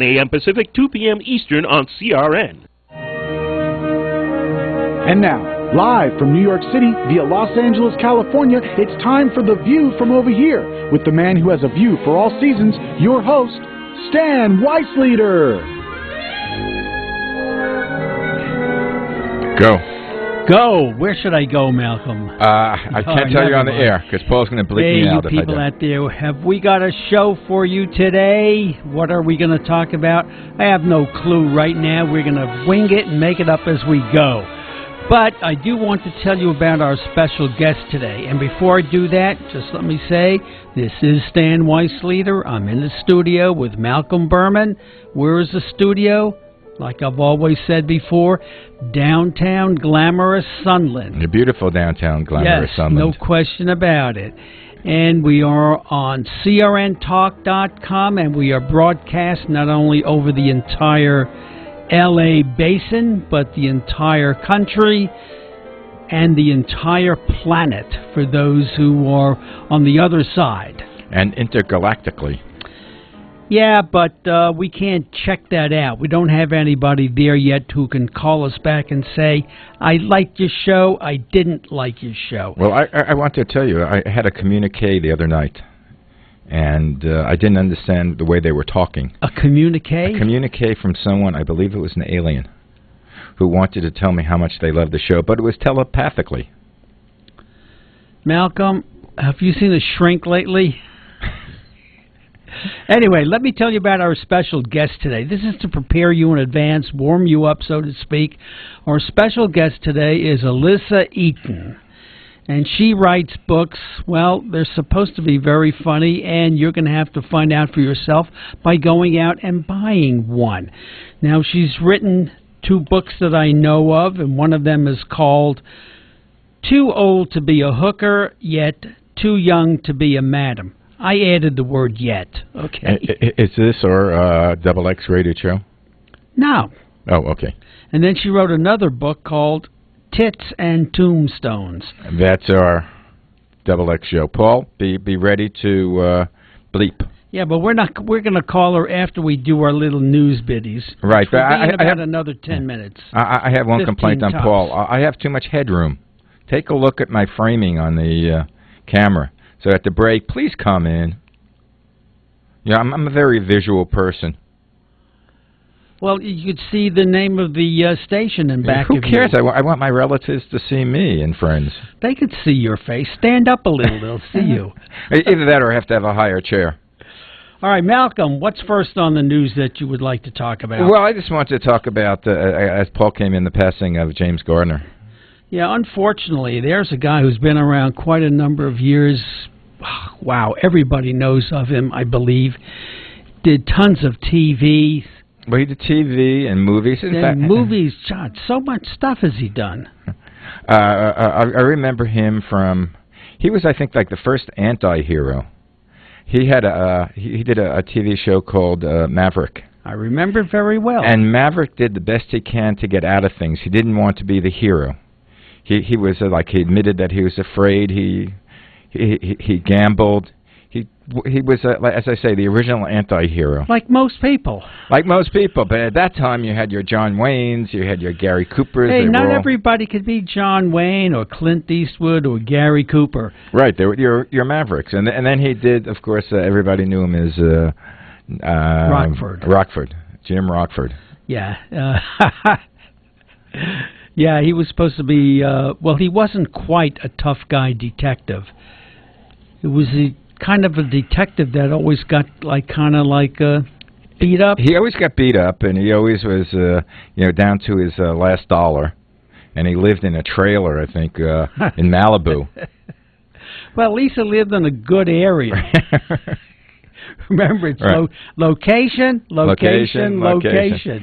a.m. Pacific, 2 p.m. Eastern on CRN. And now, live from New York City via Los Angeles, California, it's time for The View from Over Here with the man who has a view for all seasons, your host, Stan Weisleder. Go. Go. Where should I go, Malcolm? I can't tell you on the air because Paul's going to bleep me out if I do. Hey, you people out there, have we got a show for you today? What are we going to talk about? I have no clue right now. We're going to wing it and make it up as we go. But I do want to tell you about our special guest today. And before I do that, just let me say, this is Stan Weisleder. I'm in the studio with Malcolm Burman. Where is the studio? Like I've always said before, downtown glamorous Sunland. The beautiful downtown glamorous Sunland. Yes, no question about it. And we are on crntalk.com, and we are broadcast not only over the entire L.A. basin, but the entire country and the entire planet for those who are on the other side. And intergalactically. Yeah, but we can't check that out. We don't have anybody there yet who can call us back and say, I liked your show, I didn't like your show. Well, I want to tell you, I had a communique the other night, and I didn't understand the way they were talking. A communique? A communique from someone, I believe it was an alien, who wanted to tell me how much they loved the show, but it was telepathically. Malcolm, have you seen a shrink lately? Anyway, let me tell you about our special guest today. This is to prepare you in advance, warm you up, so to speak. Our special guest today is Elissa Eaton, and she writes books. Well, they're supposed to be very funny, and you're going to have to find out for yourself by going out and buying one. Now, she's written 2 books that I know of, and one of them is called Too Old to Be a Hooker, Yet Too Young to Be a Madam. I added the word yet, okay? Is this our Double X rated show? No. Oh, okay. And then she wrote another book called Tits and Tombstones. That's our Double X show. Paul, be ready to bleep. Yeah, but we're going to call her after we do our little news biddies. Right. But I have another 10 minutes. I have one complaint on tops. Paul. I have too much headroom. Take a look at my framing on the camera. So at the break, please come in. Yeah, I'm a very visual person. Well, you could see the name of the station in back of you. Who cares? I want my relatives to see me and friends. They could see your face. Stand up a little, they'll see you. Either that or I have to have a higher chair. All right, Malcolm, what's first on the news that you would like to talk about? Well, I just want to talk about, as Paul came in, the passing of James Gardner. Yeah, unfortunately, there's a guy who's been around quite a number of years. Wow, everybody knows of him, I believe. Did tons of TV. Well, he did TV and movies. In fact, movies, John, so much stuff has he done. I remember him from, he was, I think, like the first anti-hero. He had he did a TV show called Maverick. I remember very well. And Maverick did the best he can to get out of things. He didn't want to be the hero. He was like, he admitted that he was afraid. He gambled. He was, as I say, the original anti-hero. Like most people. Like most people. But at that time, you had your John Waynes, you had your Gary Coopers. Hey, not everybody could be John Wayne or Clint Eastwood or Gary Cooper. Right. They were your Mavericks. And then he did, of course, everybody knew him as Rockford. Jim Rockford. Yeah. Yeah, he was supposed to be, well, he wasn't quite a tough guy detective. It was kind of a detective that always got kind of beat up. He always got beat up, and he always was, down to his last dollar. And he lived in a trailer, I think, in Malibu. Well, at least he lived in a good area. Remember, it's right. Location.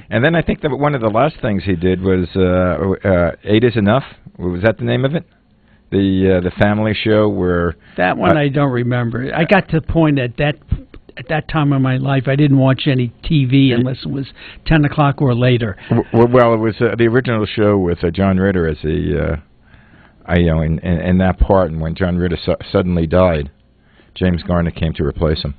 And then I think that one of the last things he did was 8 is Enough. Was that the name of it? The family show where... That one I don't remember. I got to the point at that time of my life, I didn't watch any TV unless it was 10 o'clock or later. Well, it was the original show with John Ritter as in that part, and when John Ritter suddenly died, James Garner came to replace him.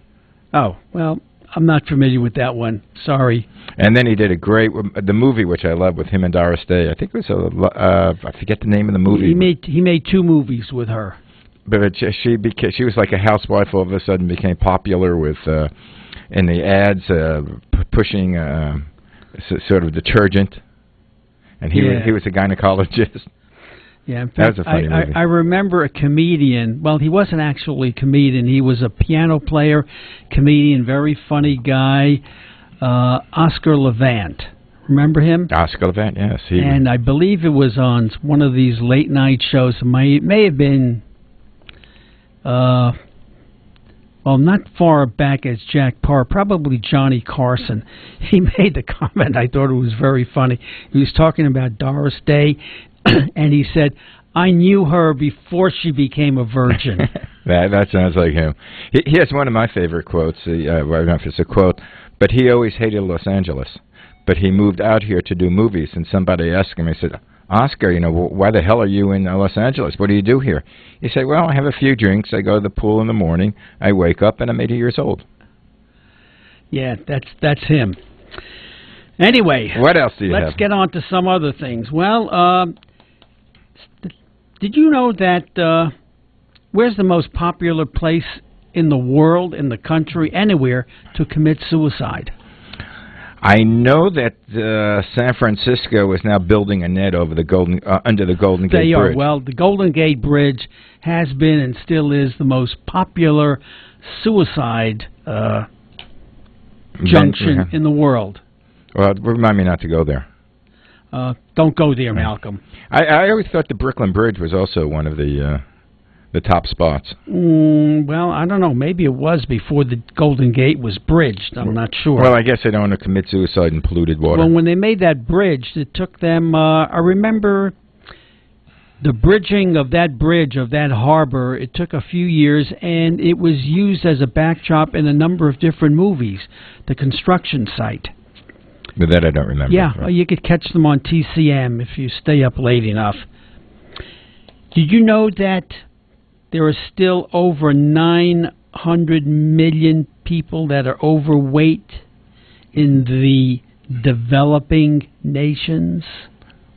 Oh, well, I'm not familiar with that one. Sorry. And then he did the movie, which I love, with him and Doris Day. I think it was I forget the name of the movie. He made 2 movies with her. But she was like a housewife. All of a sudden, became popular with in the ads, pushing sort of detergent, and he was a gynecologist. Yeah, in fact, that was a funny movie. I remember a comedian. Well, he wasn't actually a comedian. He was a piano player, comedian, very funny guy. Oscar Levant. Remember him? Oscar Levant, yes. And I believe it was on one of these late night shows. It may have been, well, not far back as Jack Parr, probably Johnny Carson. He made the comment. I thought it was very funny. He was talking about Doris Day, and he said, "I knew her before she became a virgin." That sounds like him. He has one of my favorite quotes. I don't know if it's a quote, but he always hated Los Angeles. But he moved out here to do movies, and somebody asked him, he said, "Oscar, why the hell are you in Los Angeles? What do you do here?" He said, "Well, I have a few drinks. I go to the pool in the morning. I wake up, and I'm 80 years old." Yeah, that's him. Anyway, what else do you have? Let's get on to some other things. Well, did you know that where's the most popular place in the world, in the country, anywhere, to commit suicide? I know that San Francisco is now building a net over the under the Golden Gate Bridge. They are. Well, the Golden Gate Bridge has been and still is the most popular suicide junction in the world. Well, remind me not to go there. Don't go there, Malcolm. I always thought the Brooklyn Bridge was also one of the top spots. Well, I don't know. Maybe it was before the Golden Gate was bridged. I'm not sure. Well, I guess they don't want to commit suicide in polluted water. Well, when they made that bridge, it took them, I remember the bridging of that bridge, of that harbor, it took a few years, and it was used as a backdrop in a number of different movies, the construction site. But that I don't remember. Yeah, right. You could catch them on TCM if you stay up late enough. Did you know that there are still over 900 million people that are overweight in the developing nations?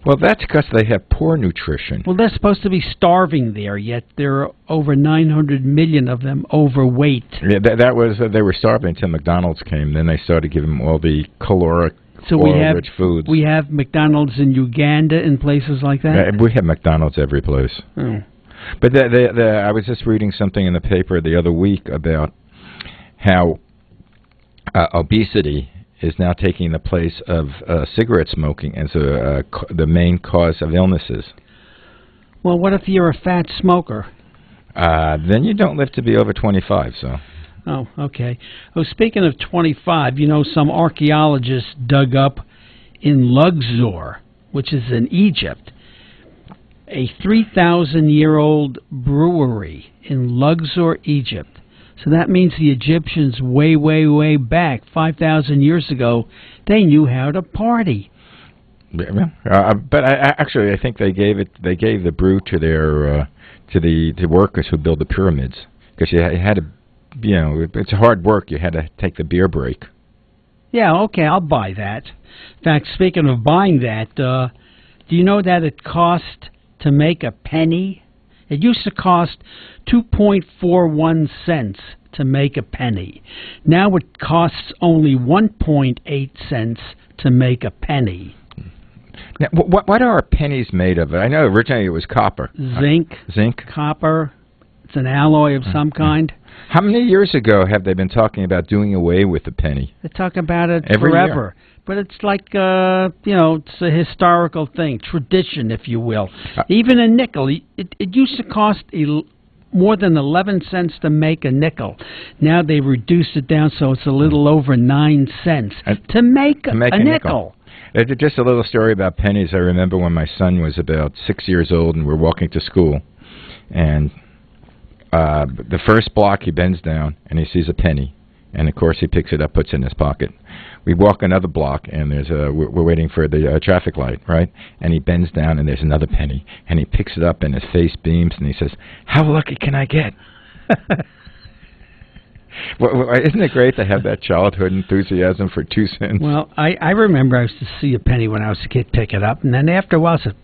Well, that's because they have poor nutrition. Well, they're supposed to be starving there, yet there are over 900 million of them overweight. Yeah, that was they were starving until McDonald's came. Then they started giving them all the caloric, oil-rich foods. We have McDonald's in Uganda and places like that? We have McDonald's every place. Oh. But I was just reading something in the paper the other week about how obesity is now taking the place of cigarette smoking as the main cause of illnesses. Well, what if you're a fat smoker? Then you don't live to be over 25, so... Oh, okay. Oh, speaking of 25, some archaeologists dug up in Luxor, which is in Egypt, a 3,000-year-old brewery in Luxor, Egypt. So that means the Egyptians way, way, way back, 5,000 years ago, they knew how to party. But I think they gave the brew to their to the workers who build the pyramids, because you had to, it's hard work. You had to take the beer break. Yeah, okay, I'll buy that. In fact, speaking of buying that, do you know that it cost to make a penny? It used to cost 2.41 cents to make a penny. Now it costs only 1.8 cents to make a penny. Now, what are pennies made of? I know originally it was copper. Zinc. Copper. It's an alloy of some kind. How many years ago have they been talking about doing away with the penny? They talk about it every forever. Year. But it's like, it's a historical thing, tradition, if you will. Even a nickel, it used to cost more than 11 cents to make a nickel. Now they've reduced it down so it's a little over 9 cents to make a nickel. Just a little story about pennies. I remember when my son was about 6 years old and we're walking to school, and the first block he bends down and he sees a penny, and of course he picks it up, puts it in his pocket. We walk another block and we're waiting for the traffic light, right? And he bends down and there's another penny, and he picks it up and his face beams and he says, "How lucky can I get?" Well, isn't it great to have that childhood enthusiasm for 2 cents? Well, I remember I used to see a penny when I was a kid, pick it up, and then after a while I said,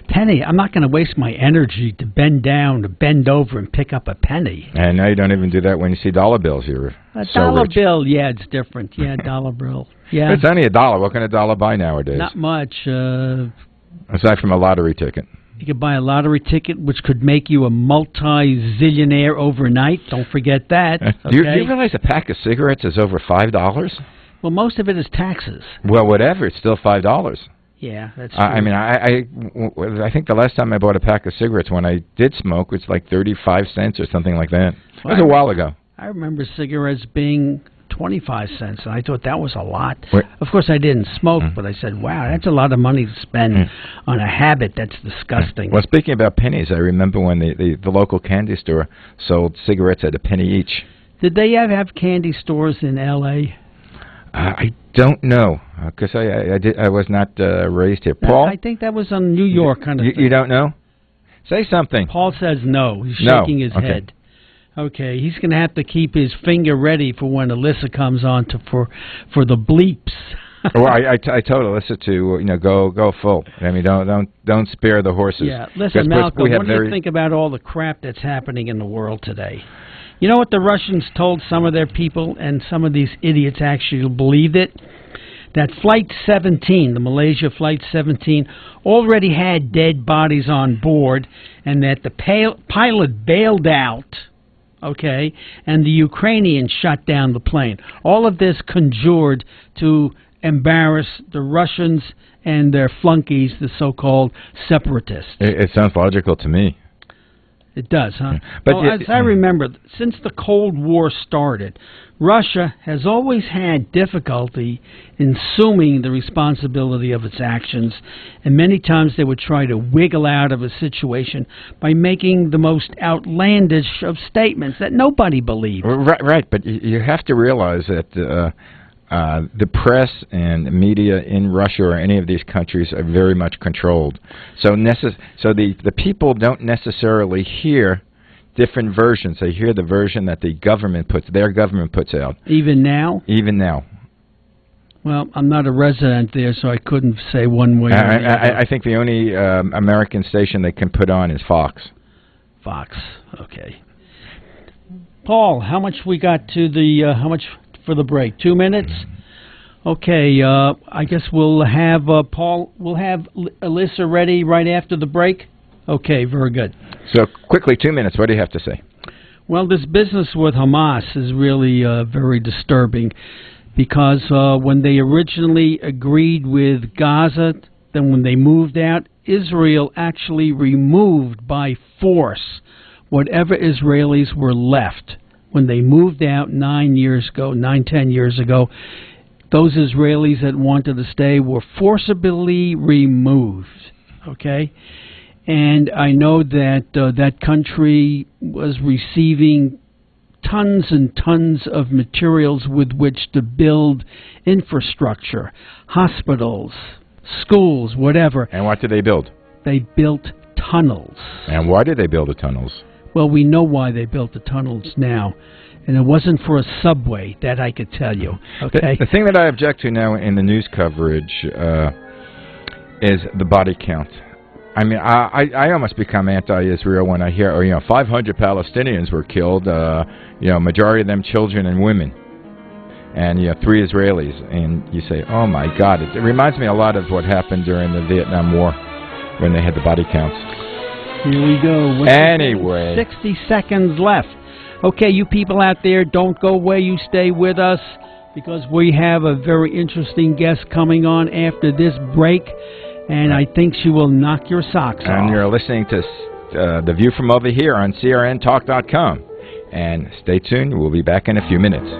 penny, I'm not going to waste my energy to bend down, to bend over and pick up a penny. And now you don't even do that when you see dollar bills. You're A so dollar rich. bill, yeah, it's different. Yeah, dollar bill. Yeah. It's only $1. What can $1 buy nowadays? Not much. Aside from a lottery ticket. You could buy a lottery ticket, which could make you a multi-zillionaire overnight. Don't forget that. Okay? Do you realize a pack of cigarettes is over $5? Well, most of it is taxes. Well, whatever. It's still $5. Yeah, that's true. I mean, I think the last time I bought a pack of cigarettes when I did smoke was like 35 cents or something like that. It was a while ago. I remember cigarettes being 25 cents, and I thought that was a lot. Wait. Of course, I didn't smoke, but I said, wow, that's a lot of money to spend on a habit. That's disgusting. Well, speaking about pennies, I remember when the local candy store sold cigarettes at a penny each. Did they have candy stores in L.A.? I don't know, because I was not raised here. Paul? I think that was on New York kind of thing. You don't know? Say something. Paul says no. He's No. shaking his Okay. head. Okay, he's going to have to keep his finger ready for when Elissa comes on for the bleeps. Well, I told Elissa to go full. I mean, don't spare the horses. Yeah, listen, Malcolm, what do you think about all the crap that's happening in the world today? You know what the Russians told some of their people, and some of these idiots actually believed it? That Flight 17, the Malaysia Flight 17, already had dead bodies on board, and that the pilot bailed out, okay, and the Ukrainians shut down the plane. All of this conjured to embarrass the Russians and their flunkies, the so-called separatists. It sounds logical to me. It does, huh? But well, as I remember, since the Cold War started, Russia has always had difficulty in assuming the responsibility of its actions, and many times they would try to wiggle out of a situation by making the most outlandish of statements that nobody believed. Right, but you have to realize that the press and media in Russia or any of these countries are very much controlled. So the people don't necessarily hear different versions. They hear the version that their government puts out. Even now? Even now. Well, I'm not a resident there, so I couldn't say one way or the other. I think the only American station they can put on is Fox. Fox, okay. Paul, how much we got to the, how much for the break? 2 minutes? Okay, I guess we'll have, Paul, we'll have Elissa ready right after the break? Okay, very good. So, quickly, 2 minutes. What do you have to say? Well, this business with Hamas is really very disturbing because when they originally agreed with Gaza, then when they moved out, Israel actually removed by force whatever Israelis were left. When they moved out 10 years ago, those Israelis that wanted to stay were forcibly removed, okay? And I know that that country was receiving tons and tons of materials with which to build infrastructure, hospitals, schools, whatever. And what did they build? They built tunnels. And why did they build the tunnels? Well, we know why they built the tunnels now. And it wasn't for a subway, that I could tell you. Okay. The thing that I object to now in the news coverage is the body count. I mean, I almost become anti-Israel when I hear, 500 Palestinians were killed, majority of them children and women, and 3 Israelis, and you say, oh my God, it reminds me a lot of what happened during the Vietnam War when they had the body counts. Here we go. Anyway. 60 seconds left. Okay, you people out there, don't go away. You stay with us because we have a very interesting guest coming on after this break, and I think she will knock your socks off. And you're listening to The View from Over Here on crntalk.com. And stay tuned. We'll be back in a few minutes.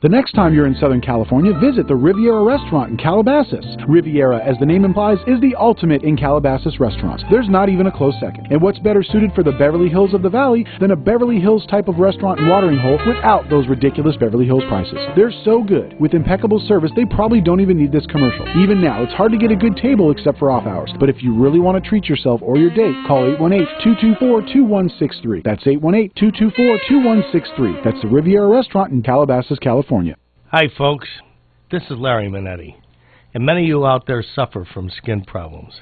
The next time you're in Southern California, visit the Riviera Restaurant in Calabasas. Riviera, as the name implies, is the ultimate in Calabasas restaurants. There's not even a close second. And what's better suited for the Beverly Hills of the Valley than a Beverly Hills type of restaurant and watering hole without those ridiculous Beverly Hills prices? They're so good. With impeccable service, they probably don't even need this commercial. Even now, it's hard to get a good table except for off hours. But if you really want to treat yourself or your date, call 818-224-2163. That's 818-224-2163. That's the Riviera Restaurant in Calabasas, California. Hi, folks. This is Larry Minetti, and many of you out there suffer from skin problems.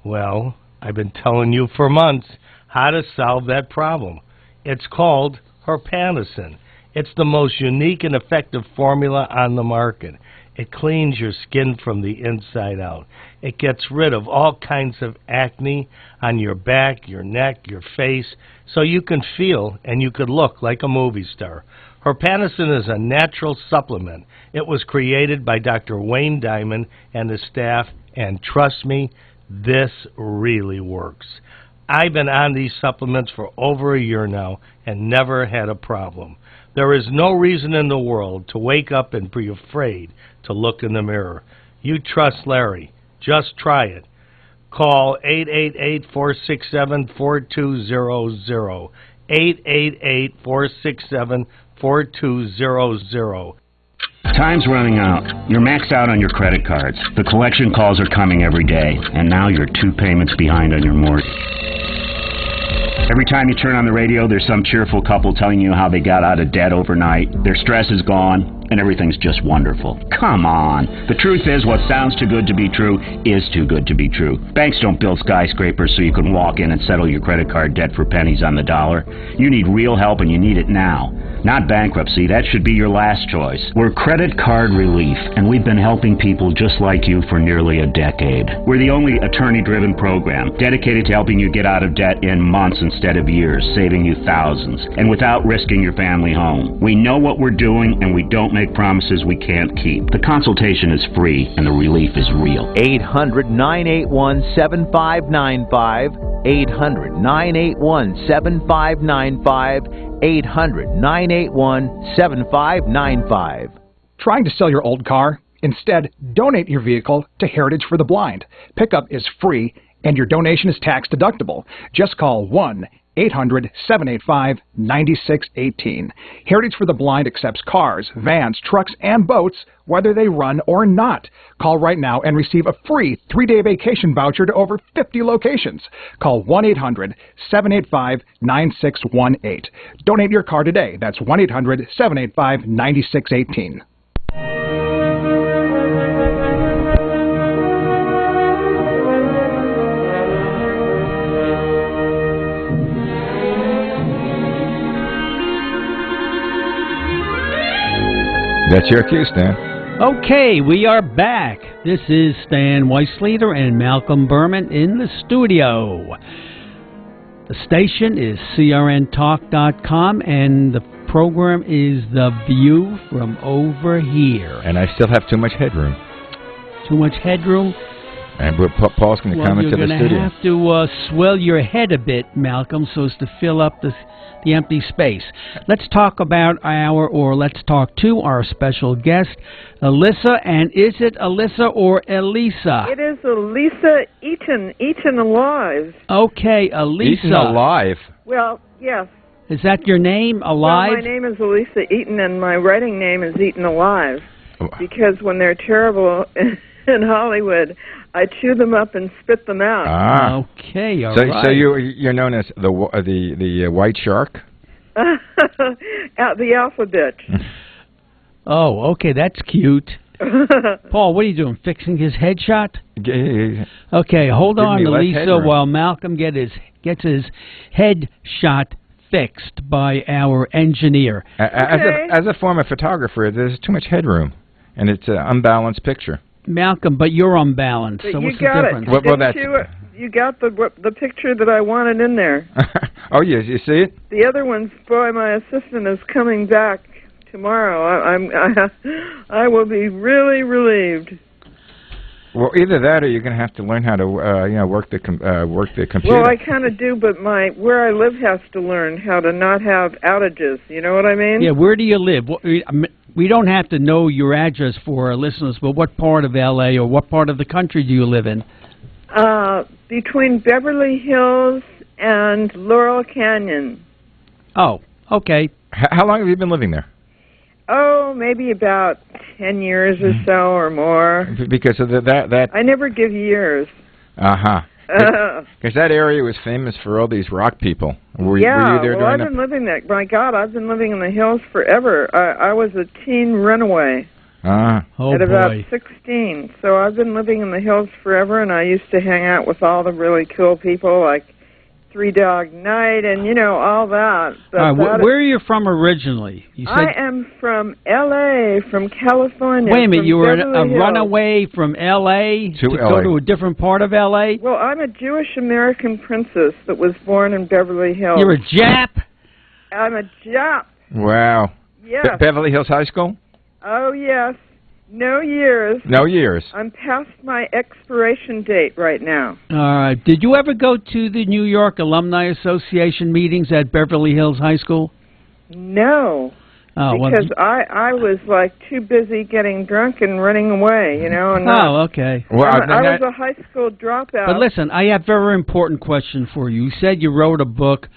Well, I've been telling you for months how to solve that problem. It's called Herpantocin. It's the most unique and effective formula on the market. It cleans your skin from the inside out. It gets rid of all kinds of acne on your back, your neck, your face, so you can feel and you could look like a movie star. Herpantocin is a natural supplement. It was created by Dr. Wayne Diamond and his staff, and trust me, this really works. I've been on these supplements for over a year now and never had a problem. There is no reason in the world to wake up and be afraid to look in the mirror. You trust Larry. Just try it. Call 888-467-4200. 888-467-4200. Time's running out. You're maxed out on your credit cards. The collection calls are coming every day, and now you're 2 payments behind on your mortgage. Every time you turn on the radio, there's some cheerful couple telling you how they got out of debt overnight. Their stress is gone, and everything's just wonderful. Come on. The truth is, what sounds too good to be true is too good to be true. Banks don't build skyscrapers so you can walk in and settle your credit card debt for pennies on the dollar. You need real help, and you need it now. Not bankruptcy. That should be your last choice. We're Credit Card Relief, and we've been helping people just like you for nearly a decade. We're the only attorney-driven program dedicated to helping you get out of debt in months instead of years, saving you thousands, and without risking your family home. We know what we're doing, and we don't make promises we can't keep. The consultation is free, and the relief is real. 800-981-7595. 800-981-7595. 800-981-7595. Trying to sell your old car? Instead, donate your vehicle to Heritage for the Blind. Pickup is free, and your donation is tax deductible. Just call 1-800-785-9618. Heritage for the Blind accepts cars, vans, trucks, and boats, whether they run or not. Call right now and receive a free 3-day vacation voucher to over 50 locations. Call 1-800-785-9618. Donate your car today. That's 1-800-785-9618. That's your cue, Stan. Okay, we are back. This is Stan Weisleder and Malcolm Burman in the studio. The station is crntalk.com, and the program is The View from Over Here. And I still have too much headroom. Too much headroom? And Paul's going to come into the studio. You're going to have to swell your head a bit, Malcolm, so as to fill up the empty space. Let's talk about let's talk to our special guest, Elissa. And is it Elissa or Elissa? It is Elissa Eaton, Eaton alive. Okay, Elissa. Eaton alive? Well, yes. Is that your name, alive? Well, my name is Elissa Eaton, and my writing name is Eaton alive. Because when they're terrible in Hollywood, I chew them up and spit them out. Ah. Okay, all right. So you're known as the white shark? The alphabet. Oh, okay, that's cute. Paul, what are you doing, fixing his headshot? Okay, hold on, Elissa, while Malcolm gets his headshot fixed by our engineer. As a former photographer, there's too much headroom, and it's an unbalanced picture. Malcolm, but you're unbalanced, so what's the difference? You got the picture that I wanted in there. Oh, yes, you see it? The other one's, boy, my assistant is coming back tomorrow. I will be really relieved. Well, either that, or you're going to have to learn how to, work the computer. Well, I kind of do, but where I live has to learn how to not have outages. You know what I mean? Yeah. Where do you live? We don't have to know your address for our listeners, but what part of L.A. or what part of the country do you live in? Between Beverly Hills and Laurel Canyon. Oh, okay. How long have you been living there? Oh, maybe about 10 years or so or more. Because of that... I never give years. Uh-huh. Because that area was famous for all these rock people. Were you there during I've been living there. My God, I've been living in the hills forever. I was a teen runaway at about 16. So I've been living in the hills forever, and I used to hang out with all the really cool people, like Three Dog Night and, you know, all that. Where are you from originally? You said I am from L.A., from California. Wait a minute, you were a runaway from L.A. to go to a different part of L.A.? Well, I'm a Jewish-American princess that was born in Beverly Hills. You're a Jap? I'm a Jap. Wow. Yes. Beverly Hills High School? Oh, yes. No years. No years. I'm past my expiration date right now. All right. Did you ever go to the New York Alumni Association meetings at Beverly Hills High School? No. Because I was like too busy getting drunk and running away, you know. And okay. Well, I was a high school dropout. But listen, I have a very important question for you. You said you wrote a book,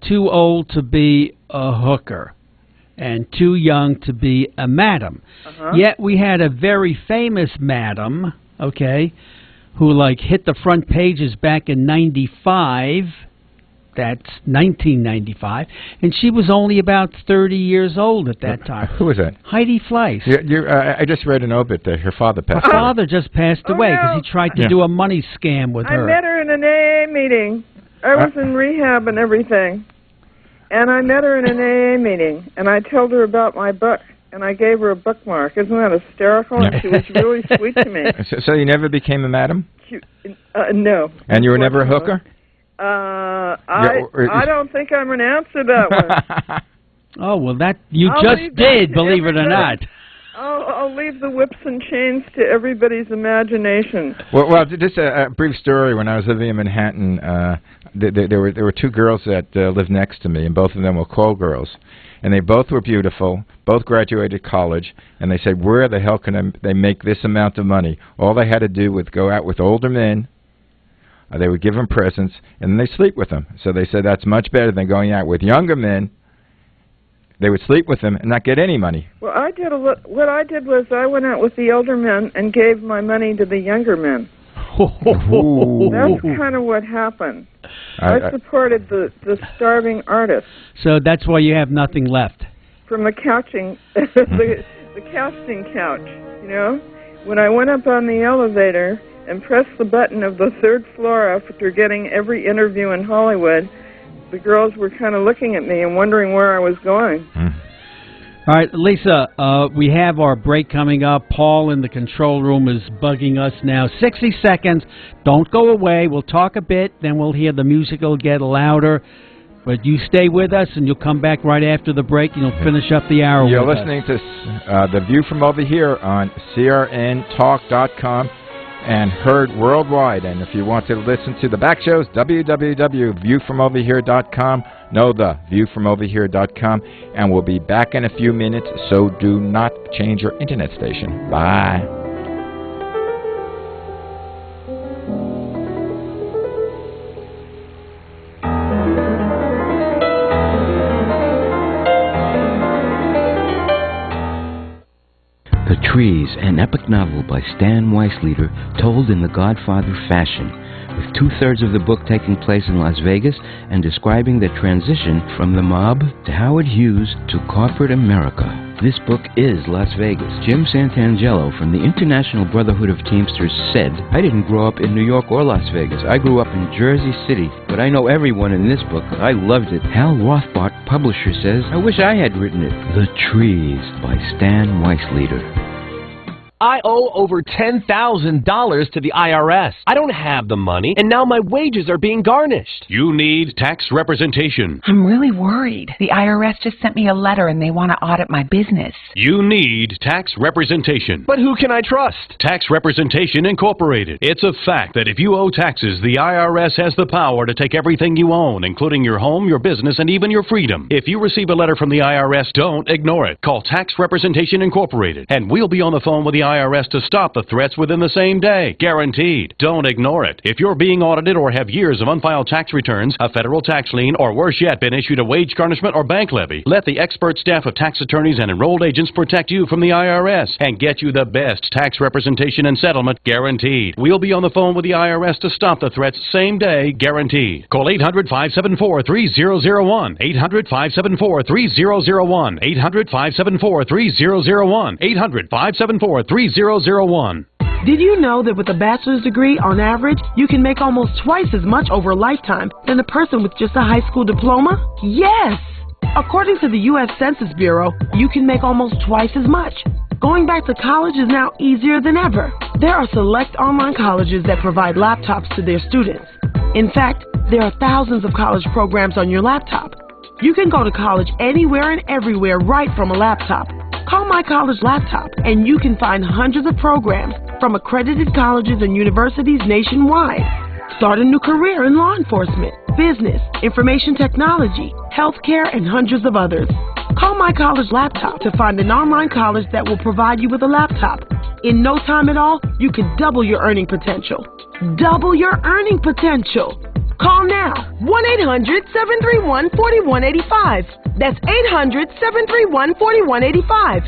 Too Old to Be a Hooker and Too Young to Be a Madam. Yet we had a very famous madam, okay, who like hit the front pages back in 95. That's 1995, and she was only about 30 years old at that time. Who was that? Heidi Fleiss. I just read an obit that her father passed away. Her father just passed away because he tried to do a money scam with her. I met her in an AA meeting. I was in rehab and everything. And I met her in an AA meeting, and I told her about my book, and I gave her a bookmark. Isn't that hysterical? And she was really sweet to me. So you never became a madam? No. And you were never a hooker? I don't think I'm an answer that one. Oh, well, that you just did, believe it or not. I'll leave the whips and chains to everybody's imagination. Well, just a brief story. When I was living in Manhattan, there were two girls that lived next to me, and both of them were call girls. And they both were beautiful, both graduated college, and they said, where the hell can they make this amount of money? All they had to do was go out with older men. They would give them presents, and then they sleep with them. So they said that's much better than going out with younger men. They would sleep with them and not get any money. Well, what I did was I went out with the older men and gave my money to the younger men. That's kind of what happened. I supported the starving artists. So that's why you have nothing left. From the couching, the casting couch, you know? When I went up on the elevator and pressed the button of the third floor after getting every interview in Hollywood, the girls were kind of looking at me and wondering where I was going. All right, Lisa, we have our break coming up. Paul in the control room is bugging us now. 60 seconds. Don't go away. We'll talk a bit, then we'll hear the music will get louder. But you stay with us, and you'll come back right after the break, and you'll finish up the hour with us. You're listening to The View from Over Here on crntalk.com. and heard worldwide. And if you want to listen to the back shows, www.viewfromoverhere.com. No, the viewfromoverhere.com. And we'll be back in a few minutes, so do not change your internet station. Bye. The Trees, an epic novel by Stan Weisleder, told in the Godfather fashion, with two-thirds of the book taking place in Las Vegas and describing the transition from the mob to Howard Hughes to corporate America. This book is Las Vegas. Jim Santangelo from the International Brotherhood of Teamsters said, I didn't grow up in New York or Las Vegas. I grew up in Jersey City, but I know everyone in this book. I loved it. Hal Rothbart, publisher, says, I wish I had written it. The Trees by Stan Weisleder. I owe over $10,000 to the IRS. I don't have the money, and now my wages are being garnished. You need tax representation. I'm really worried. The IRS just sent me a letter and they want to audit my business. You need tax representation. But who can I trust? Tax Representation Incorporated. It's a fact that if you owe taxes, the IRS has the power to take everything you own, including your home, your business, and even your freedom. If you receive a letter from the IRS, don't ignore it. Call Tax Representation Incorporated, and we'll be on the phone with the IRS to stop the threats within the same day. Guaranteed. Don't ignore it. If you're being audited or have years of unfiled tax returns, a federal tax lien, or worse yet, been issued a wage garnishment or bank levy, let the expert staff of tax attorneys and enrolled agents protect you from the IRS and get you the best tax representation and settlement guaranteed. We'll be on the phone with the IRS to stop the threats same day, guaranteed. Call 800-574-3001. 800-574-3001. 800-574-3001. 800-574-3001. Did you know that with a bachelor's degree, on average, you can make almost twice as much over a lifetime than a person with just a high school diploma? Yes! According to the U.S. Census Bureau, you can make almost twice as much. Going back to college is now easier than ever. There are select online colleges that provide laptops to their students. In fact, there are thousands of college programs on your laptop. You can go to college anywhere and everywhere right from a laptop. Call My College Laptop and you can find hundreds of programs from accredited colleges and universities nationwide. Start a new career in law enforcement, business, information technology, healthcare, and hundreds of others. Call My College Laptop to find an online college that will provide you with a laptop. In no time at all, you can double your earning potential. Double your earning potential. Call now, 1-800-731-4185. That's 800-731-4185.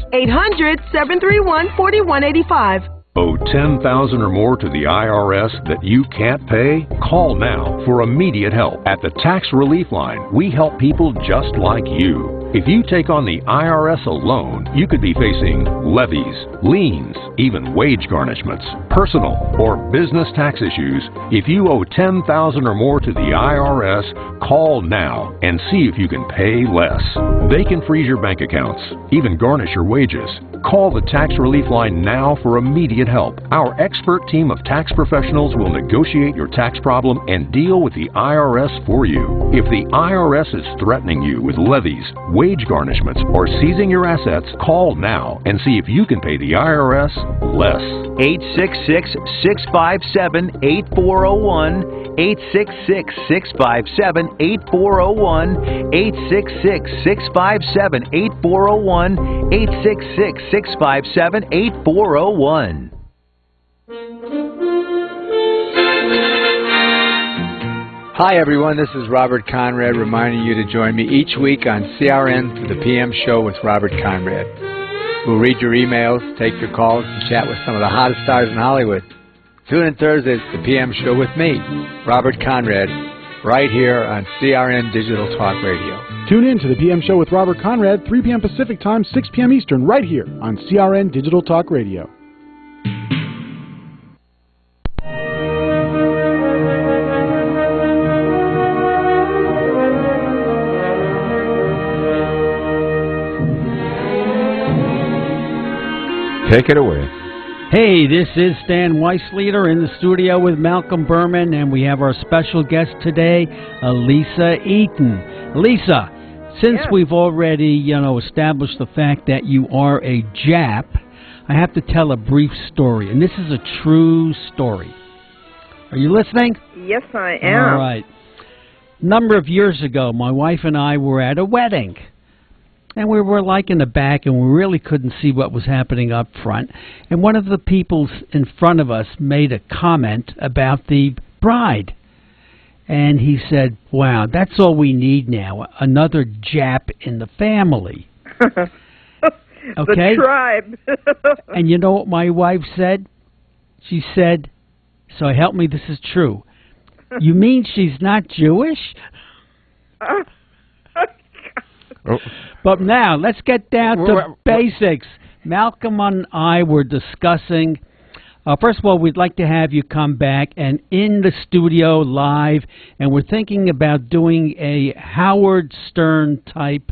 800-731-4185. Owe $10,000 or more to the IRS that you can't pay? Call now for immediate help. At the Tax Relief Line, we help people just like you. If you take on the IRS alone, you could be facing levies, liens, even wage garnishments, personal or business tax issues. If you owe $10,000 or more to the IRS, call now and see if you can pay less. They can freeze your bank accounts, even garnish your wages. Call the Tax Relief Line now for immediate help. Our expert team of tax professionals will negotiate your tax problem and deal with the IRS for you. If the IRS is threatening you with levies, wage garnishments, or seizing your assets, call now and see if you can pay the IRS less. 866-657-8401. 866-657-8401. 866-657-8401. 866-657-8401. Hi everyone, this is Robert Conrad reminding you to join me each week on CRN for the PM Show with Robert Conrad. We'll read your emails, take your calls, and chat with some of the hottest stars in Hollywood. Tune in Thursdays to the PM Show with me, Robert Conrad, right here on CRN Digital Talk Radio. Tune in to the PM Show with Robert Conrad, 3 p.m. Pacific Time, 6 p.m. Eastern, right here on CRN Digital Talk Radio. Take it away. Hey, this is Stan Weisleder in the studio with Malcolm Burman, and we have our special guest today, Elissa Eaton. Elissa, since we've already, established the fact that you are a Jap, I have to tell a brief story, and this is a true story. Are you listening? Yes, I am. All right. A number of years ago, my wife and I were at a wedding. And we were like in the back, and we really couldn't see what was happening up front. And one of the people in front of us made a comment about the bride. And he said, wow, that's all we need now, another Jap in the family. Okay? The tribe. And you know what my wife said? She said, so help me, this is true. You mean she's not Jewish? Oh. But now, let's get down to basics. Malcolm and I were discussing, first of all, we'd like to have you come back and in the studio live, and we're thinking about doing a Howard Stern type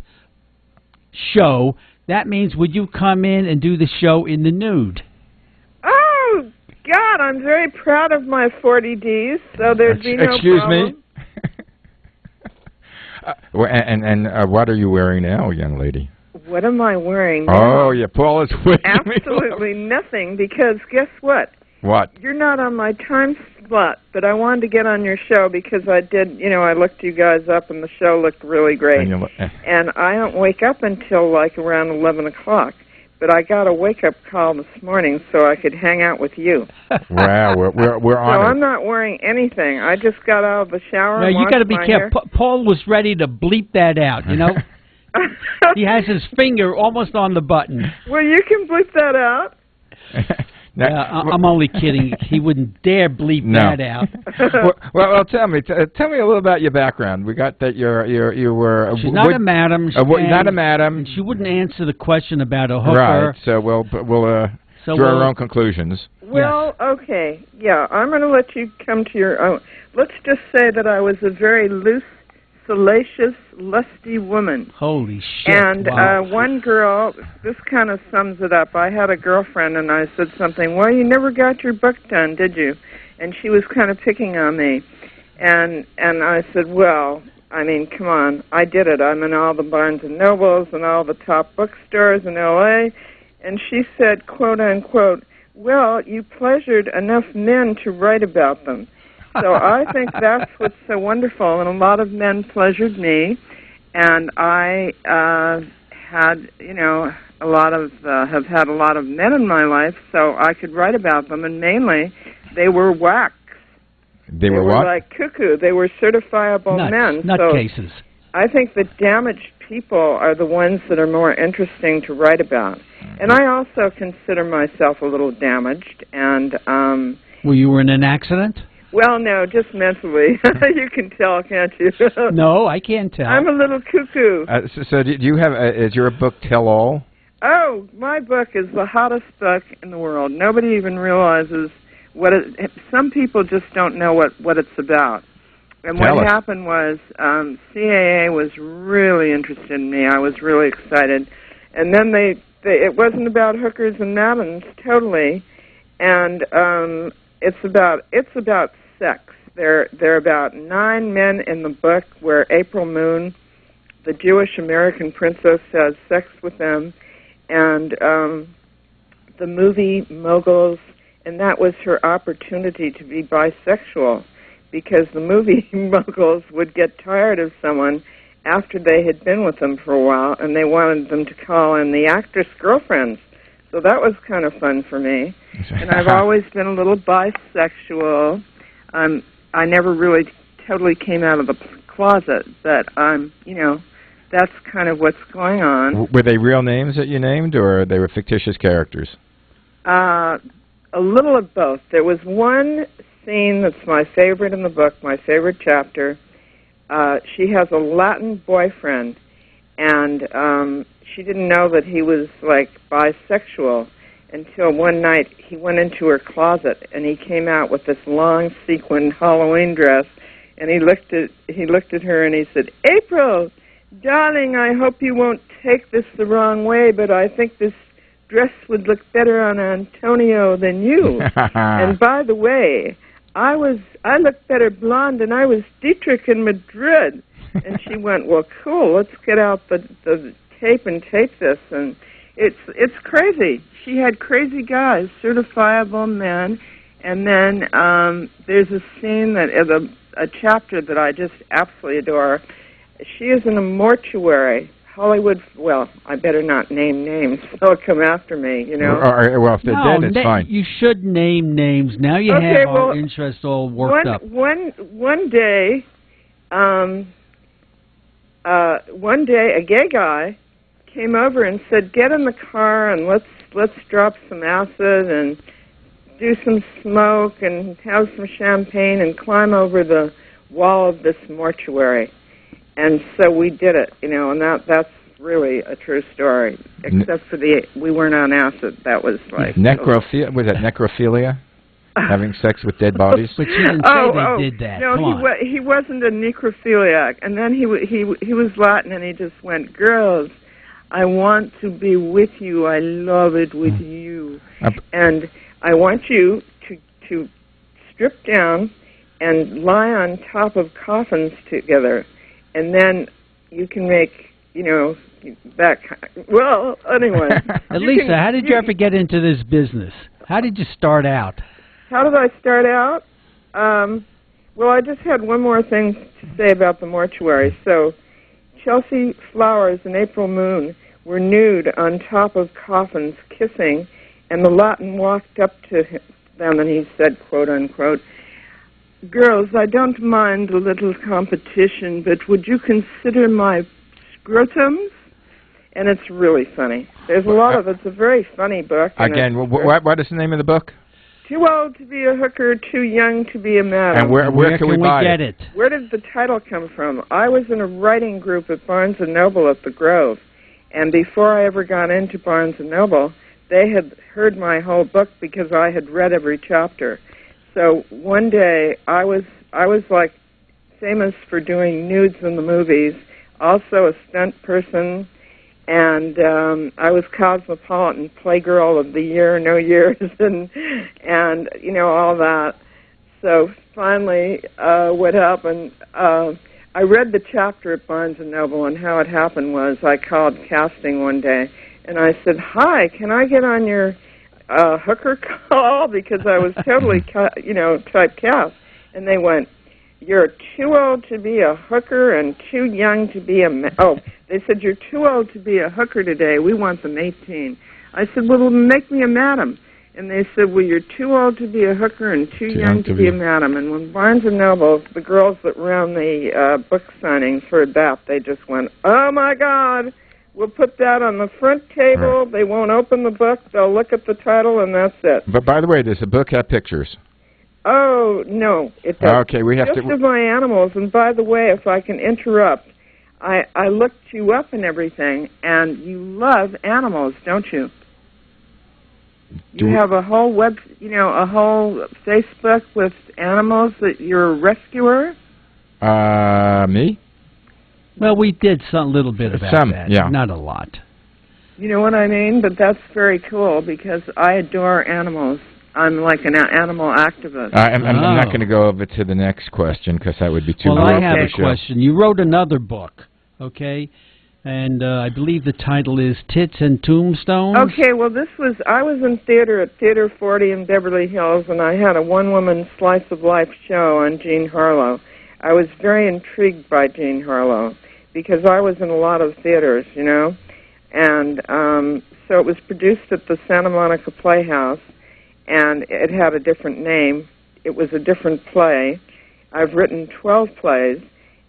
show. That means would you come in and do the show in the nude? not. I'm very proud of my 40 Ds, so there'd be no Excuse problem. me? What are you wearing now, young lady? What am I wearing now? Oh, yeah, Paul is with me. Absolutely nothing, because guess what? What? You're not on my time slot, but I wanted to get on your show because I did, I looked you guys up and the show looked really great. And I don't wake up until like around 11 o'clock. But I got a wake-up call this morning so I could hang out with you. Wow, we're on. So I'm not wearing anything. I just got out of the shower. Now, and you got to be washed my careful. hair. Paul was ready to bleep that out, He has his finger almost on the button. Well, you can bleep that out. I'm only kidding. He wouldn't dare bleep that out. well, tell me a little about your background. We got that you were. She's not a madam. Not a madam. And she wouldn't answer the question about a hooker. Right. So we'll draw our own conclusions. Well, okay. Yeah, I'm going to let you come to your own. Let's just say that I was a very loose, salacious, lusty woman. Holy shit. And wow. one girl, this kind of sums it up. I had a girlfriend, and I said something, well, you never got your book done, did you? And she was kind of picking on me. And I said, well, I mean, come on, I did it. I'm in all the Barnes & Nobles and all the top bookstores in L.A., and she said, quote, unquote, well, you pleasured enough men to write about them. So I think that's what's so wonderful, and a lot of men pleasured me, and I had, have had a lot of men in my life, so I could write about them, and mainly they were whacks. They were what? Like cuckoo. They were certifiable men. Nutcases. I think the damaged people are the ones that are more interesting to write about. And I also consider myself a little damaged, and... Were you in an accident? Well, no, just mentally. You can tell, can't you? No, I can't tell. I'm a little cuckoo. So do you have, is your book tell-all? Oh, my book is the hottest book in the world. Nobody even realizes what it... Some people just don't know what it's about. And what happened was CAA was really interested in me. I was really excited. And then it wasn't about hookers and madams, totally. And it's about sex. There are about 9 men in the book where April Moon, the Jewish American princess, has sex with them, and the movie moguls, and that was her opportunity to be bisexual, because the movie moguls would get tired of someone after they had been with them for a while, and they wanted them to call in the actress girlfriends. So that was kind of fun for me. And I've always been a little bisexual. I never really totally came out of the closet, but, that's kind of what's going on. Were they real names that you named, or they were fictitious characters? A little of both. There was one scene that's my favorite in the book, my favorite chapter. She has a Latin boyfriend, and she didn't know that he was, like, bisexual until one night he went into her closet, and he came out with this long sequined Halloween dress, and he looked at her and he said, April, darling, I hope you won't take this the wrong way, but I think this dress would look better on Antonio than you. And by the way, I looked better blonde, and I was Dietrich in Madrid. And she went, well, cool, let's get out the tape and tape this. And it's crazy. She had crazy guys, certifiable men, and then there's a scene that is a chapter that I just absolutely adore. She is in a mortuary. Hollywood, well, I better not name names. They'll come after me, Well, if they're dead, it's fine. You should name names. Now you have our interest all worked up. One day, a gay guy came over and said, get in the car and let's drop some acid and do some smoke and have some champagne and climb over the wall of this mortuary. And so we did it, and that's really a true story, except for we weren't on acid. That was like... Necrophilia? Was that necrophilia? Having sex with dead bodies? But you didn't say they did that. No, he wasn't a necrophiliac. And then he was Latin, and he just went, girls, I want to be with you. I love it with you. And I want you to strip down and lie on top of coffins together, and then you can make, that well, anyway. Elissa, how did you ever get into this business? How did you start out? How did I start out? Well, I just had one more thing to say about the mortuary. So Chelsea Flowers and April Moon were nude on top of coffins kissing, and the Latin walked up to them and he said, quote unquote, "Girls, I don't mind a little competition, but would you consider my scrotums?" And it's really funny. There's a lot of it's a very funny book. Again, what is the name of the book? Too old to be a hooker, too young to be a madam. And where can we buy get it? Where did the title come from? I was in a writing group at Barnes & Noble at the Grove, and before I ever got into Barnes & Noble, they had heard my whole book because I had read every chapter. So one day, I was like famous for doing nudes in the movies, also a stunt person, and I was Cosmopolitan Playgirl of the Year, no years, and all that. So finally, what happened, I read the chapter at Barnes & Noble, and how it happened was I called casting one day, and I said, "Hi, can I get on your hooker call?" Because I was totally, typecast. And they went, "You're too old to be a hooker and too young to be a..." They said, "You're too old to be a hooker today. We want them 18. I said, "Well, make me a madam." And they said, "Well, you're too old to be a hooker and too young to be a madam." And when Barnes & Noble, the girls that ran the book signings heard that, they just went, "Oh, my God, we'll put that on the front table." Right. They won't open the book. They'll look at the title, and that's it. But by the way, does the book have pictures? Oh, no, it doesn't. Okay, we have just of my animals. And by the way, if I can interrupt, I looked you up and everything, and you love animals, don't you? You have a whole a whole Facebook with animals that you're a rescuer? Me? Well, we did some little bit about that. Yeah. Not a lot. You know what I mean? But that's very cool because I adore animals. I'm like an animal activist. I'm not going to go over to the next question because that would be too long. Well, I have a question. You wrote another book, okay? And I believe the title is Tits and Tombstones. Okay, well, I was in theater at Theater 40 in Beverly Hills, and I had a one-woman slice of life show on Jean Harlow. I was very intrigued by Jean Harlow because I was in a lot of theaters, and so it was produced at the Santa Monica Playhouse, and it had a different name. It was a different play. I've written 12 plays,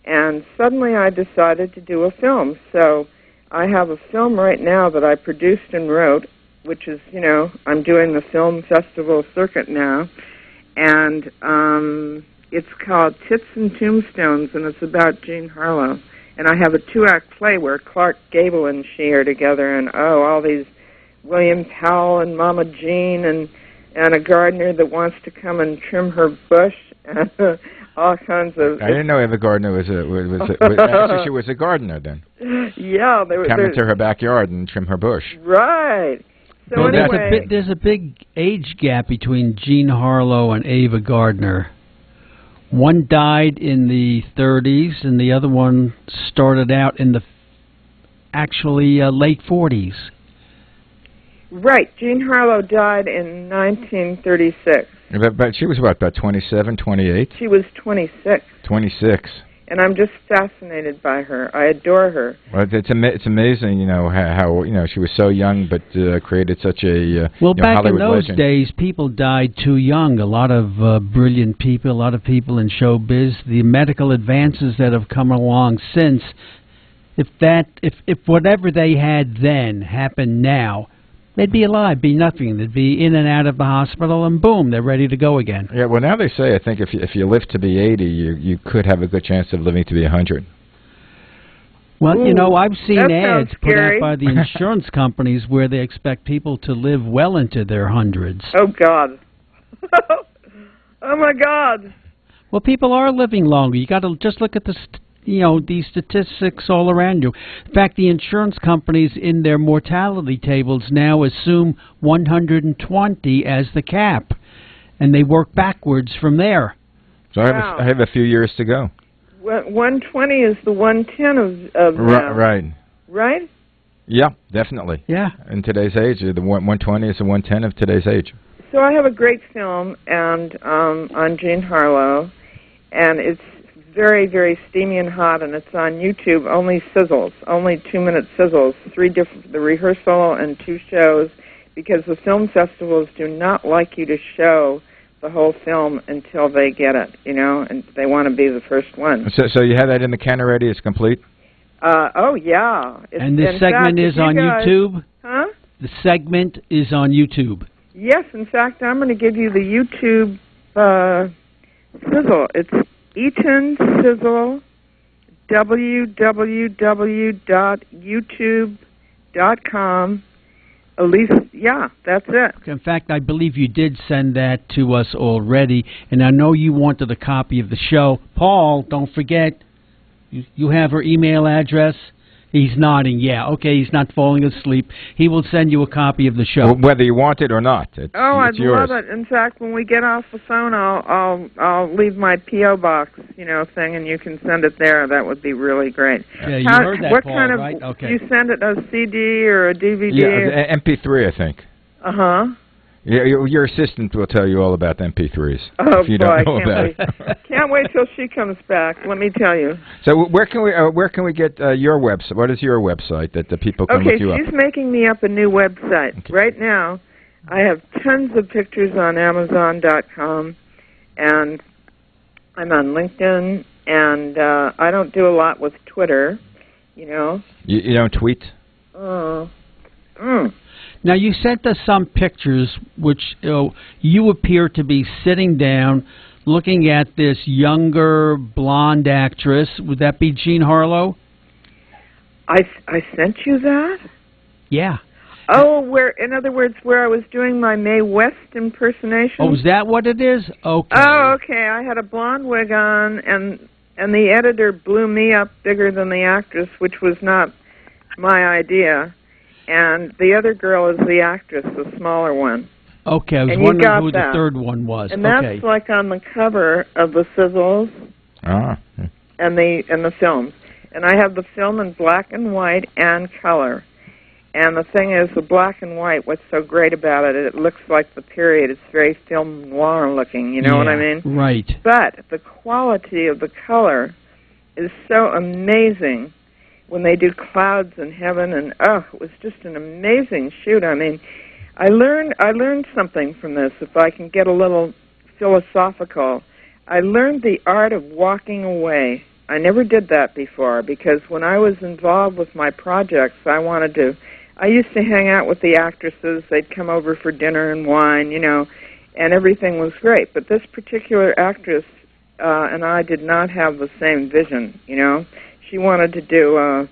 and suddenly I decided to do a film. So I have a film right now that I produced and wrote, which is, I'm doing the film festival circuit now, and it's called Tits and Tombstones, and it's about Jean Harlow. And I have a 2-act play where Clark Gable and she are together, and all these William Powell and Mama Jean and a gardener that wants to come and trim her bush, and all kinds of... I didn't know Eva Gardner actually she was a gardener then. Yeah. Come into her backyard and trim her bush. Right. So anyway... There's a big age gap between Jean Harlow and Ava Gardner. One died in the 30s, and the other one started out in the late 40s. Right. Jean Harlow died in 1936. But she was, about 27, 28? She was 26. 26. And I'm just fascinated by her. I adore her. Well, it's amazing, how she was so young but created such a back Hollywood in those legend. days, people died too young. A lot of brilliant people, a lot of people in showbiz. The medical advances that have come along since, if whatever they had then happened now, they'd be alive, be nothing. They'd be in and out of the hospital, and boom, they're ready to go again. Yeah, well, now they say, I think if you live to be 80, you could have a good chance of living to be 100. Well, Ooh, I've seen ads put scary. out by the insurance companies where they expect people to live well into their hundreds. Oh, God. Oh, my God. Well, people are living longer. You got to just look at these statistics all around you. In fact, the insurance companies in their mortality tables now assume 120 as the cap. and they work backwards from there. So I have a few years to go. 120 is the 110 of now. Right. Right? Yeah, definitely. Yeah. In today's age, the 120 is the 110 of today's age. So I have a great film and on Jean Harlow, and it's very, very steamy and hot, and it's on YouTube. Only sizzles, only 2-minute sizzles, the rehearsal and 2 shows, because the film festivals do not like you to show the whole film until they get it, and they want to be the first one. So you have that in the can already? It's complete? Oh, yeah. And this segment is on YouTube? Huh? The segment is on YouTube. Yes, in fact, I'm going to give you the YouTube sizzle. It's Eaton Sizzle, www.youtube.com. Elissa, yeah, that's it. In fact, I believe you did send that to us already, and I know you wanted a copy of the show. Paul, don't forget, you have her email address. He's nodding, yeah. Okay, he's not falling asleep. He will send you a copy of the show. Well, whether you want it or not. It's I'd yours. love it. In fact, when we get off the phone, I'll leave my P.O. box, thing, and you can send it there. That would be really great. Yeah, you heard that, what Paul, kind of, right? Okay. Do you send it a CD or a DVD? Yeah, MP3, I think. Uh-huh. Yeah, your assistant will tell you all about the MP3s. Oh, if you boy, don't know about it. Can't wait till she comes back, let me tell you. So where can we get your website? What is your website that the people can look you up? Okay, she's making me up a new website. Okay. Right now, I have tons of pictures on Amazon.com, and I'm on LinkedIn, and I don't do a lot with Twitter, You don't tweet? Now, you sent us some pictures which you appear to be sitting down looking at this younger blonde actress. Would that be Jean Harlow? I sent you that? Yeah. Oh, in other words, where I was doing my Mae West impersonation? Oh, is that what it is? Okay. Oh, okay. I had a blonde wig on, and the editor blew me up bigger than the actress, which was not my idea. And the other girl is the actress, the smaller one. Okay, I was wondering who the third one was. And that's like on the cover of the sizzles and the films. And I have the film in black and white and color. And the thing is, the black and white, what's so great about it, it looks like the period. It's very film noir looking, you know what I mean? Right. But the quality of the color is so amazing. When they do clouds in heaven, and it was just an amazing shoot. I mean, I learned something from this. If I can get a little philosophical, I learned the art of walking away. I never did that before, because when I was involved with my projects, I used to hang out with the actresses. They'd come over for dinner and wine, and everything was great. But this particular actress and I did not have the same vision, She wanted to do a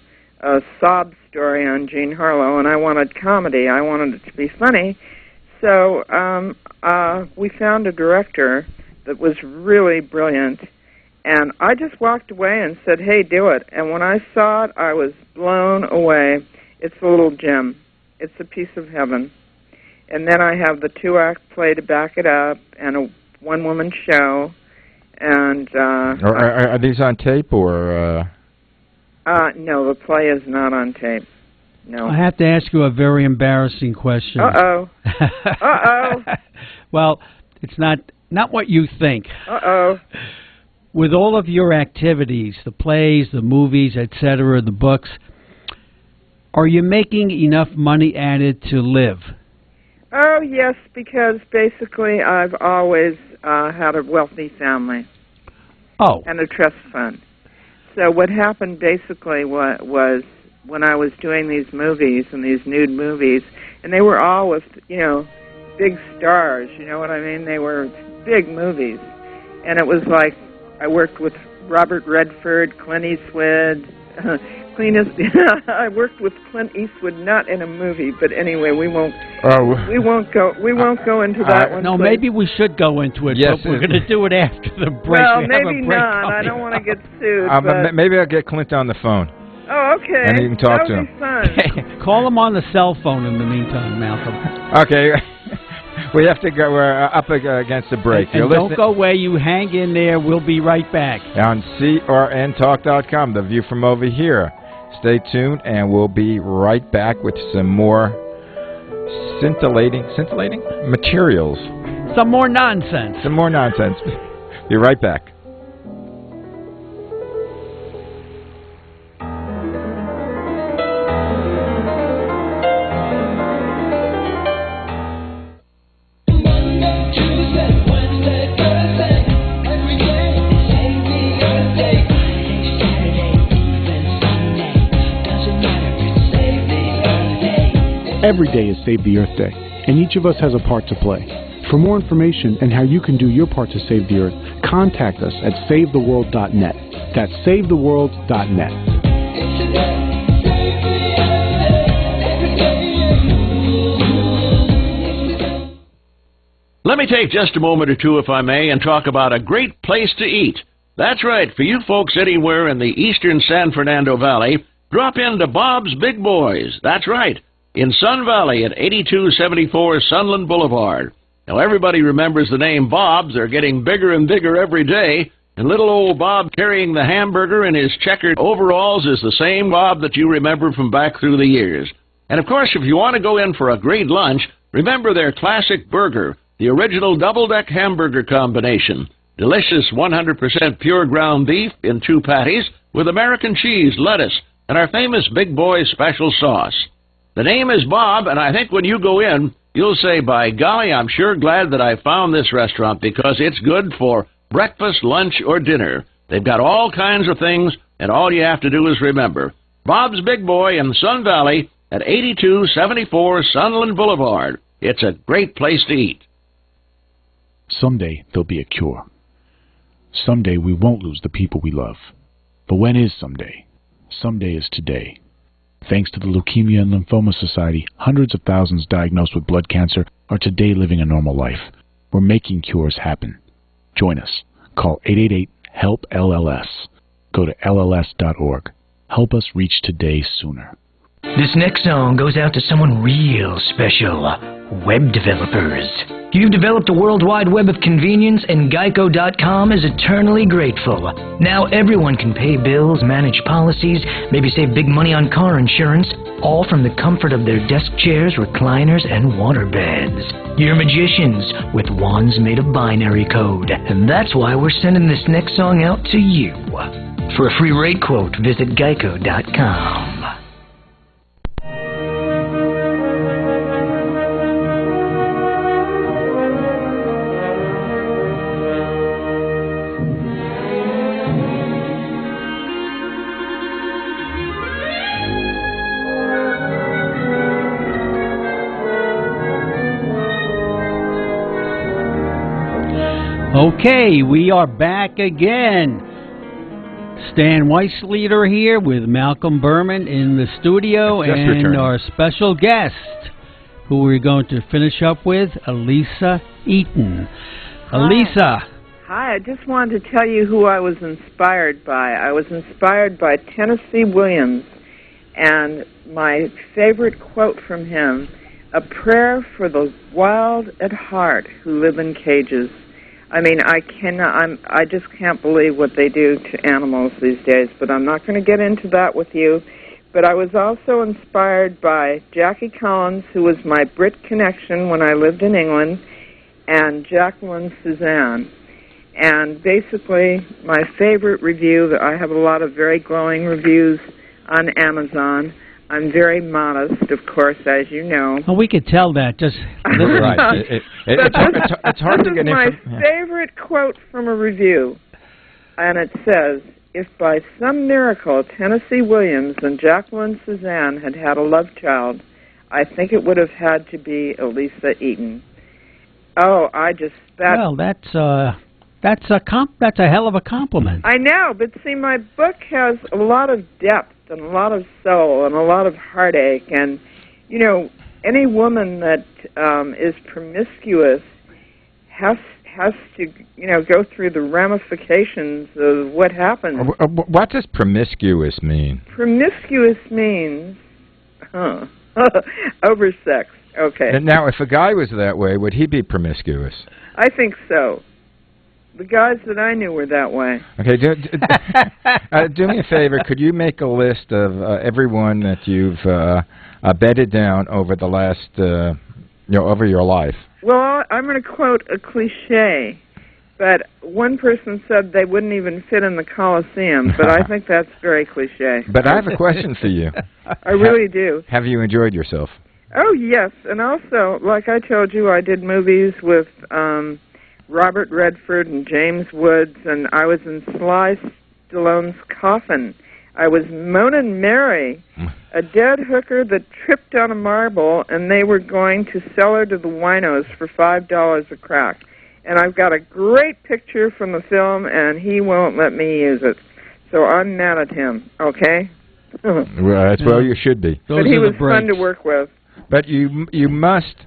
sob story on Jean Harlow, and I wanted comedy. I wanted it to be funny. So we found a director that was really brilliant, and I just walked away and said, hey, do it. And when I saw it, I was blown away. It's a little gem. It's a piece of heaven. And then I have the 2-act play to back it up, and a one-woman show. And are these on tape or? No, the play is not on tape. No. I have to ask you a very embarrassing question. Uh-oh. Uh-oh. Well, it's not what you think. Uh-oh. With all of your activities, the plays, the movies, etc., the books, are you making enough money at it to live? Oh, yes, because basically I've always had a wealthy family. Oh. And a trust fund. So what happened basically was when I was doing these movies and these nude movies, and they were all with, big stars, you know what I mean? They were big movies. And it was like I worked with Robert Redford, Clint Eastwood, I worked with Clint Eastwood, not in a movie, but anyway, we won't go into that one. No, please. Maybe we should go into it. Yes, but we're going to do it after the break. Well, we maybe not. I don't want to get sued. But maybe I'll get Clint on the phone. Oh, okay. And you can talk to him. That would be fun. Call him on the cell phone in the meantime, Malcolm. Okay. We have to go. We're up against the break. And don't go away. You hang in there. We'll be right back. On crntalk.com, the view from over here. Stay tuned, and we'll be right back with some more scintillating materials. Some more nonsense. Be right back. Every day is Save the Earth Day, and each of us has a part to play. For more information and how you can do your part to save the Earth, contact us at SaveTheWorld.net. That's SaveTheWorld.net. Let me take just a moment or two, if I may, and talk about a great place to eat. That's right, for you folks anywhere in the eastern San Fernando Valley, drop into Bob's Big Boys. That's right, in Sun Valley at 8274 Sunland Boulevard. Now, everybody remembers the name Bob's. They're getting bigger and bigger every day, and little old Bob carrying the hamburger in his checkered overalls is the same Bob that you remember from back through the years. And, of course, if you want to go in for a great lunch, remember their classic burger, the original double-deck hamburger combination. Delicious 100% pure ground beef in 2 patties with American cheese, lettuce, and our famous Big Boy special sauce. The name is Bob, and I think when you go in, you'll say, by golly, I'm sure glad that I found this restaurant because it's good for breakfast, lunch, or dinner. They've got all kinds of things, and all you have to do is remember. Bob's Big Boy in Sun Valley at 8274 Sunland Boulevard. It's a great place to eat. Someday there'll be a cure. Someday we won't lose the people we love. But when is someday? Someday is today. Thanks to the Leukemia and Lymphoma Society, hundreds of thousands diagnosed with blood cancer are today living a normal life. We're making cures happen. Join us. Call 888-HELP-LLS. Go to LLS.org. Help us reach today sooner. This next song goes out to someone real special. Web developers. You've developed a World Wide Web of convenience, and Geico.com is eternally grateful. Now everyone can pay bills, manage policies, maybe save big money on car insurance, all from the comfort of their desk chairs, recliners, and waterbeds. You're magicians with wands made of binary code, and that's why we're sending this next song out to you. For a free rate quote, visit Geico.com. Okay, we are back again. Stan Weisleder here with Malcolm Burman in the studio, and our special guest, who we're going to finish up with, Elissa Eaton. Elissa. Hi, I just wanted to tell you who I was inspired by. I was inspired by Tennessee Williams, and my favorite quote from him, "A prayer for the wild at heart who live in cages." I mean, I just can't believe what they do to animals these days, but I'm not going to get into that with you. But I was also inspired by Jackie Collins, who was my Brit connection when I lived in England, and Jacqueline Suzanne. And basically, my favorite review, I have a lot of very glowing reviews on Amazon. I'm very modest, of course, as you know. Well, we could tell that. Just right. It's hard to get my favorite quote from a review, and it says, "If by some miracle Tennessee Williams and Jacqueline Suzanne had had a love child, I think it would have had to be Elissa Eaton." Oh, well, that's a hell of a compliment. I know, but see, my book has a lot of depth and a lot of soul and a lot of heartache, and you know, any woman that is promiscuous has to, you know, go through the ramifications of what happens. What does promiscuous mean? Promiscuous means, Over sex. Okay. And now, if a guy was that way, would he be promiscuous? I think so. The guys that I knew were that way. Okay, do me a favor. Could you make a list of everyone that you've bedded down over the last, over your life? Well, I'm going to quote a cliche, but one person said they wouldn't even fit in the Coliseum, but I think that's very cliche. But I have a question for you. I really do. Have you enjoyed yourself? Oh, yes, and also, like I told you, I did movies with Robert Redford and James Woods, and I was in Sly Stallone's Coffin. I was Mona Mary, a dead hooker that tripped on a marble, and they were going to sell her to the winos for $5 a crack. And I've got a great picture from the film, and he won't let me use it. So I'm mad at him, okay? Well, you should be. But he was fun to work with. But you must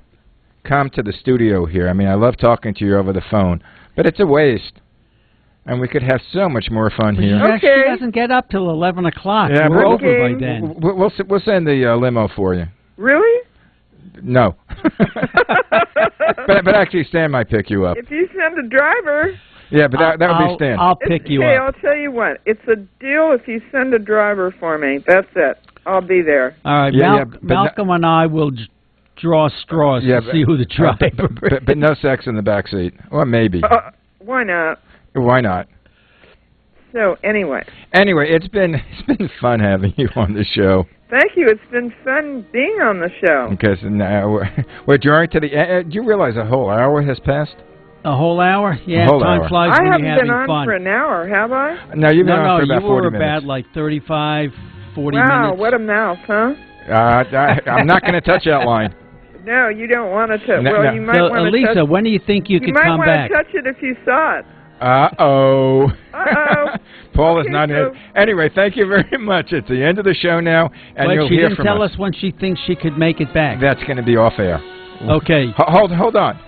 come to the studio here. I mean, I love talking to you over the phone, but it's a waste. And we could have so much more fun here. Okay. She doesn't get up till 11 o'clock. Yeah, we're over by then. We'll send the limo for you. Really? No. but actually, Stan might pick you up. If you send a driver... Yeah, but that would be Stan. I'll pick you up. I'll tell you what. It's a deal if you send a driver for me. That's it. I'll be there. All right, Malcolm and I will draw straws to see who the driver is. But no sex in the back seat. Or maybe. Why not? Why not? So, anyway. Anyway, it's been fun having you on the show. Thank you. It's been fun being on the show. Because now we're drawing to the end. Do you realize a whole hour has passed? A whole hour? Yeah, time flies when you're having fun. I haven't been on for an hour, have I? No, you've been on for about 40 minutes. No, you were about like 35, 40 minutes. Wow, what a mouth, huh? I'm not going to touch that line. No, you don't want to touch. Well, you might want to Elissa, touch. when do you think you could come back? You might want to touch it if you saw it. Uh-oh. Uh-oh. Paul is not in. Anyway, thank you very much. It's the end of the show now, and you'll hear from us. She didn't tell us when she thinks she could make it back. That's going to be off air. Okay. Hold on.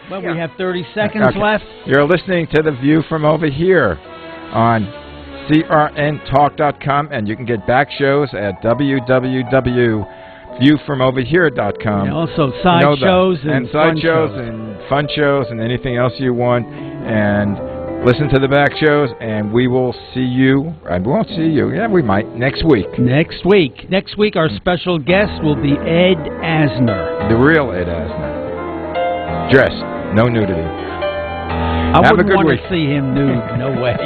Well, we have 30 seconds left. You're listening to The View from Over Here on crntalk.com, and you can get back shows at www.viewfromoverhere.com. And also side shows and side shows and fun shows and anything else you want. And listen to the back shows, and we will see you. I won't see you. Yeah, we might. Next week. Next week, our special guest will be Ed Asner. The real Ed Asner. Dressed. No nudity. I wouldn't want to see him nude. No way.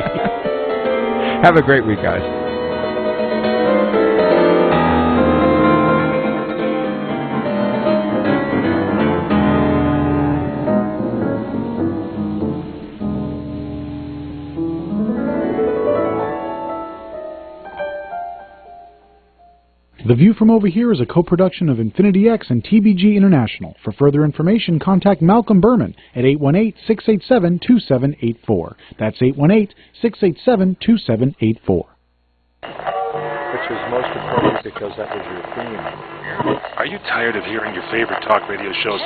Have a great week, guys. The View from Over Here is a co-production of Infinity X and TBG International. For further information, contact Malcolm Burman at 818-687-2784. That's 818-687-2784. Which was most appropriate because that was your theme. Are you tired of hearing your favorite talk radio shows